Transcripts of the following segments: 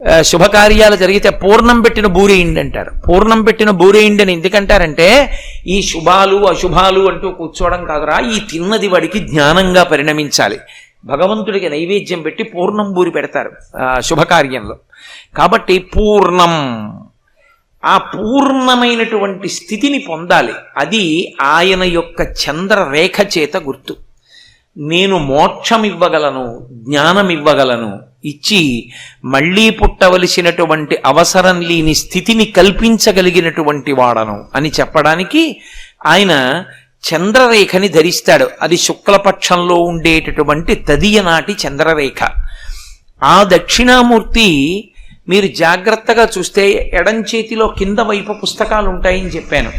శుభకార్యాలు జరిగితే పూర్ణం పెట్టిన బూరేయిండి అంటారు. పూర్ణం పెట్టిన బూరేయిండి అని ఎందుకంటారంటే ఈ శుభాలు అశుభాలు అంటూ కూర్చోవడం కాదురా, ఈ తిన్నది వాడికి జ్ఞానంగా పరిణమించాలి. భగవంతుడికి నైవేద్యం పెట్టి పూర్ణం బూరి పెడతారు శుభకార్యంలో. కాబట్టి పూర్ణం, ఆ పూర్ణమైనటువంటి స్థితిని పొందాలి. అది ఆయన యొక్క చంద్రరేఖ చేత గుర్తు. నేను మోక్షం ఇవ్వగలను, జ్ఞానం ఇవ్వగలను, ఇచ్చి మళ్ళీ పుట్టవలసినటువంటి అవసరం లేని స్థితిని కల్పించగలిగినటువంటి వాడను అని చెప్పడానికి ఆయన చంద్రరేఖని ధరిస్తాడు. అది శుక్లపక్షంలో ఉండేటటువంటి తదియనాటి చంద్రరేఖ. ఆ దక్షిణామూర్తి మీరు జాగ్రత్తగా చూస్తే ఎడం చేతిలో కింద వైపు పుస్తకాలు ఉంటాయని చెప్పాను.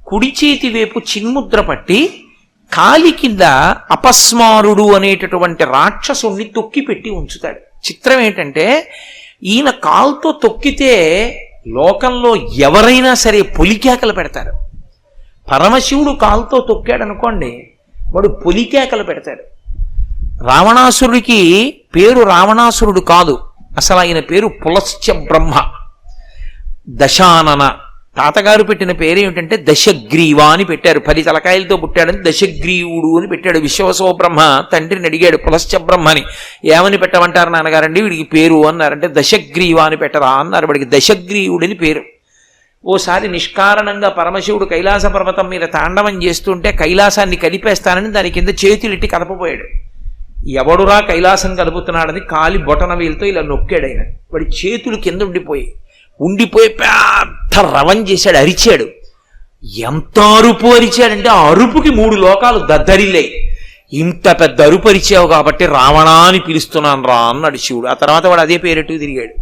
కుడి చేతి వైపు చిన్ముద్ర పట్టి కాలి కింద అపస్మారుడు అనేటటువంటి రాక్షసుణ్ణి తొక్కిపెట్టి ఉంచుతాడు. చిత్రం ఏంటంటే ఈయన కాలుతో తొక్కితే లోకంలో ఎవరైనా సరే పొలికేకలు పెడతారు. పరమశివుడు కాలుతో తొక్కాడనుకోండి, వాడు పొలికేకలు పెడతాడు. రావణాసురుడికి పేరు రావణాసురుడు కాదు, అసలు ఆయన పేరు పులశ్చ బ్రహ్మ. దశానన తాతగారు పెట్టిన పేరేమిటంటే దశగ్రీవ అని పెట్టారు. 10 తలకాయలతో పుట్టాడని దశగ్రీవుడు అని పెట్టాడు. విశ్వసో బ్రహ్మ తండ్రిని అడిగాడు పులశ్చ బ్రహ్మని, ఏమని పెట్టమంటారు నాన్నగారండి వీడికి పేరు అన్నారంటే దశగ్రీవ అని పెట్టరా అన్నారు. వాడికి దశగ్రీవుడని పేరు. ఓసారి నిష్కారణంగా పరమశివుడు కైలాస పర్వతం మీద తాండవం చేస్తుంటే కైలాసాన్ని కదిపేస్తానని దాని కింద చేతులెట్టి కదపపోయాడు. ఎవడురా కైలాసం కదుపుతున్నాడని కాలి బొటన వేలుతో ఇలా నొక్కాడు. ఆయన వాడి చేతులు కింద ఉండిపోయి పెద్ద రవం చేశాడు, అరిచాడు. ఎంత అరుపు అరిచాడంటే ఆ అరుపుకి 3 లోకాలు దద్దరిల్లాయి. ఇంత పెద్ద అరుపు అరిచావు కాబట్టి రావణా అని పిలుస్తున్నాను రా అన్నాడు శివుడు. ఆ తర్వాత వాడు అదే పేరెట్టు తిరిగాడు.